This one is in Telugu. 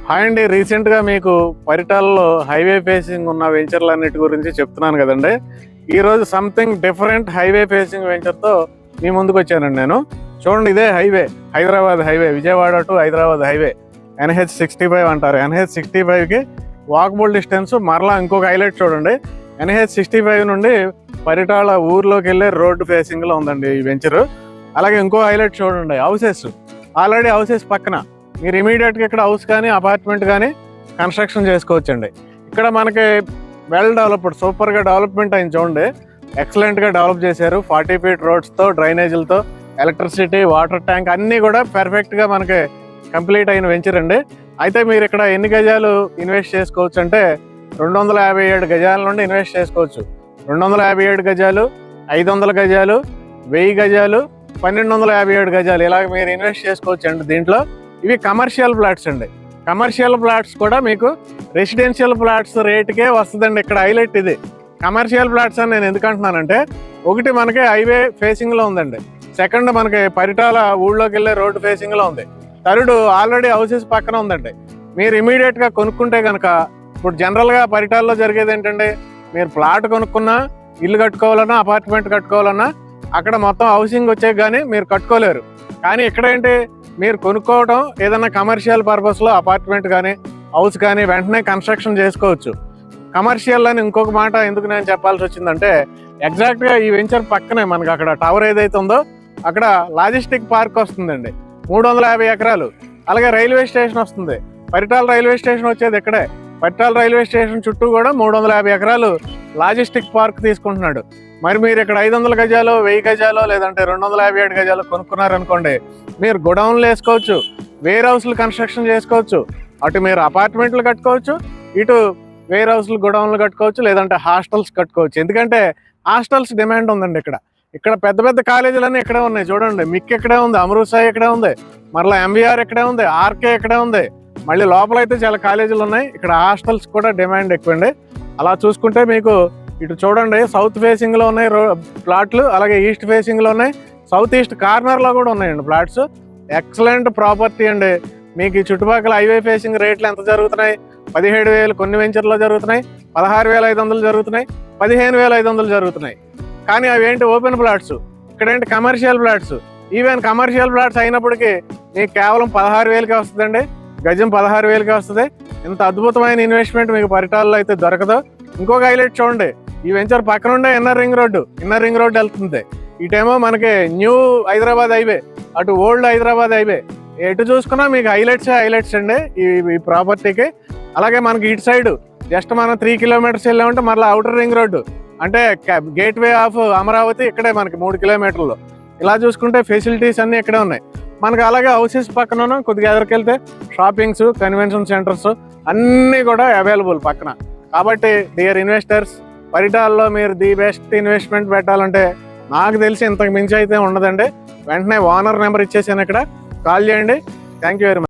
హాయ్ అండి, రీసెంట్గా మీకు పరిటాలలో హైవే ఫేసింగ్ ఉన్న వెంచర్లన్నిటి గురించి చెప్తున్నాను కదండి. ఈరోజు సంథింగ్ డిఫరెంట్ హైవే ఫేసింగ్ వెంచర్తో మీ ముందుకు వచ్చానండి నేను. చూడండి, ఇదే highway, Hyderabad highway, Vijayawada to Hyderabad highway, NH65 అంటారు. NH65కి వాకబుల్ డిస్టెన్స్. మరలా ఇంకొక హైలైట్ చూడండి, NH65 నుండి పరిటాల ఊర్లోకి వెళ్ళే రోడ్డు ఫేసింగ్లో ఉందండి ఈ వెంచరు. అలాగే ఇంకో హైలైట్ చూడండి, హౌసెస్. ఆల్రెడీ హౌసెస్ పక్కన మీరు ఇమీడియట్గా ఇక్కడ హౌస్ కానీ అపార్ట్మెంట్ కానీ కన్స్ట్రక్షన్ చేసుకోవచ్చండి. ఇక్కడ మనకి వెల్ డెవలప్డ్, సూపర్గా డెవలప్మెంట్ అయింది చూడండి. ఎక్సలెంట్గా డెవలప్ చేశారు. 40 ఫీట్ రోడ్స్తో, డ్రైనేజీలతో, ఎలక్ట్రిసిటీ, వాటర్ ట్యాంక్ అన్నీ కూడా పర్ఫెక్ట్గా మనకి కంప్లీట్ అయిన వెంచర్ అండి. అయితే మీరు ఇక్కడ ఎన్ని గజాలు ఇన్వెస్ట్ చేసుకోవచ్చు అంటే 257 గజాల నుండి ఇన్వెస్ట్ చేసుకోవచ్చు. 257 గజాలు, 500 గజాలు, 1000 గజాలు, 1257 గజాలు ఇలాగ మీరు ఇన్వెస్ట్ చేసుకోవచ్చు అండి. దీంట్లో ఇవి కమర్షియల్ ప్లాట్స్ అండి. కమర్షియల్ ప్లాట్స్ కూడా మీకు రెసిడెన్షియల్ ప్లాట్స్ రేటుకే వస్తుందండి. ఇక్కడ హైలైట్ ఇది. కమర్షియల్ ప్లాట్స్ అని నేను ఎందుకు అంటున్నానంటే, ఒకటి మనకి హైవే ఫేసింగ్లో ఉందండి, సెకండ్ మనకి పరిటాల ఊళ్ళోకి వెళ్ళే రోడ్డు ఫేసింగ్లో ఉంది, థర్డ్ ఆల్రెడీ హౌసెస్ పక్కన ఉందండి. మీరు ఇమీడియట్గా కొనుక్కుంటే కనుక, ఇప్పుడు జనరల్గా పరిటాల్లో జరిగేది ఏంటంటే, మీరు ప్లాట్ కొనుక్కున్నా, ఇల్లు కట్టుకోవాలన్నా, అపార్ట్మెంట్ కట్టుకోవాలన్నా అక్కడ మొత్తం హౌసింగ్ వచ్చే కానీ మీరు కట్టుకోలేరు. కానీ ఇక్కడ ఏంటి, మీరు కొనుక్కోవడం ఏదైనా కమర్షియల్ పర్పస్లో అపార్ట్మెంట్ కానీ హౌస్ కానీ వెంటనే కన్స్ట్రక్షన్ చేసుకోవచ్చు. కమర్షియల్ అని ఇంకొక మాట ఎందుకు నేను చెప్పాల్సి వచ్చిందంటే, ఎగ్జాక్ట్గా ఈ వెంచర్ పక్కనే మనకు అక్కడ టవర్ ఏదైతే ఉందో అక్కడ లాజిస్టిక్ పార్క్ వస్తుందండి, 350 ఎకరాలు. అలాగే రైల్వే స్టేషన్ వస్తుంది. పరిటాల రైల్వే స్టేషన్ వచ్చేది ఇక్కడే. పరిటాల రైల్వే స్టేషన్ చుట్టూ కూడా 350 ఎకరాలు లాజిస్టిక్ పార్క్ తీసుకుంటున్నాడు. మరి మీరు ఇక్కడ 500 గజాలు, 1000 గజాలు, లేదంటే 257 గజాలు కొనుక్కున్నారనుకోండి, మీరు గొడౌన్లు వేసుకోవచ్చు, వేర్ హౌస్లు కన్స్ట్రక్షన్ చేసుకోవచ్చు. అటు మీరు అపార్ట్మెంట్లు కట్టుకోవచ్చు, ఇటు వేర్ హౌస్లు, గొడౌన్లు కట్టుకోవచ్చు, లేదంటే హాస్టల్స్ కట్టుకోవచ్చు. ఎందుకంటే హాస్టల్స్ డిమాండ్ ఉందండి ఇక్కడ. ఇక్కడ పెద్ద పెద్ద కాలేజీలన్నీ ఇక్కడే ఉన్నాయి చూడండి. మిక్ ఇక్కడే ఉంది, అమృత్ సాయి ఇక్కడే ఉంది, మరలా MVR ఇక్కడే ఉంది, RK ఇక్కడే ఉంది. మళ్ళీ లోపలైతే చాలా కాలేజీలు ఉన్నాయి. ఇక్కడ హాస్టల్స్ కూడా డిమాండ్ ఎక్కువండి. అలా చూసుకుంటే మీకు ఇటు చూడండి, సౌత్ ఫేసింగ్లో ఉన్నాయి ప్లాట్లు, అలాగే ఈస్ట్ ఫేసింగ్లో ఉన్నాయి, సౌత్ ఈస్ట్ కార్నర్లో కూడా ఉన్నాయండి ప్లాట్స్. ఎక్సలెంట్ ప్రాపర్టీ అండి. మీకు ఈ చుట్టుపక్కల హైవే ఫేసింగ్ రేట్లు ఎంత జరుగుతున్నాయి? 17,000 కొన్ని వెంచర్లో జరుగుతున్నాయి, 16,500 జరుగుతున్నాయి, 15,500 జరుగుతున్నాయి. కానీ అవి ఏంటి, ఓపెన్ ప్లాట్స్. ఇక్కడేంటి, commercial plots. Even commercial plots అయినప్పటికీ మీకు కేవలం 16,000కే వస్తుందండి, గజం 16,000కే వస్తుంది. ఇంత అద్భుతమైన ఇన్వెస్ట్మెంట్ మీకు పరిటాలలో అయితే దొరకదు. ఇంకొక హైలైట్ చూడండి, ఈ వెంచర్ పక్కన ఉండే ఇన్నర్ రింగ్ రోడ్డు వెళ్తుంది. ఇటేమో మనకి న్యూ హైదరాబాద్ హైవే, అటు ఓల్డ్ హైదరాబాద్ హైవే. ఎటు చూసుకున్నా మీకు హైలైట్స్ అండి ఈ ప్రాపర్టీకి. అలాగే మనకి ఇటు సైడ్ జస్ట్ మనం 3 కిలోమీటర్స్ వెళ్ళామంటే మళ్ళీ అవుటర్ రింగ్ రోడ్డు, అంటే గేట్ వే ఆఫ్ అమరావతి ఇక్కడే మనకి 3 కిలోమీటర్లు. ఇలా చూసుకుంటే ఫెసిలిటీస్ అన్నీ ఇక్కడే ఉన్నాయి మనకి. అలాగే హౌసెస్ పక్కన కొద్దిగా ఎదురుకెళ్తే షాపింగ్స్, కన్వెన్షన్ సెంటర్స్ అన్నీ కూడా అవైలబుల్ పక్కన. కాబట్టి డియర్ ఇన్వెస్టర్స్, పరిటాలలో మీరు ది బెస్ట్ ఇన్వెస్ట్మెంట్ పెట్టాలంటే నాకు తెలిసి ఇంతకు మించి అయితే ఉండదండి. వెంటనే ఓనర్ నెంబర్ ఇచ్చేసాను, ఇక్కడ కాల్ చేయండి. Thank you very much.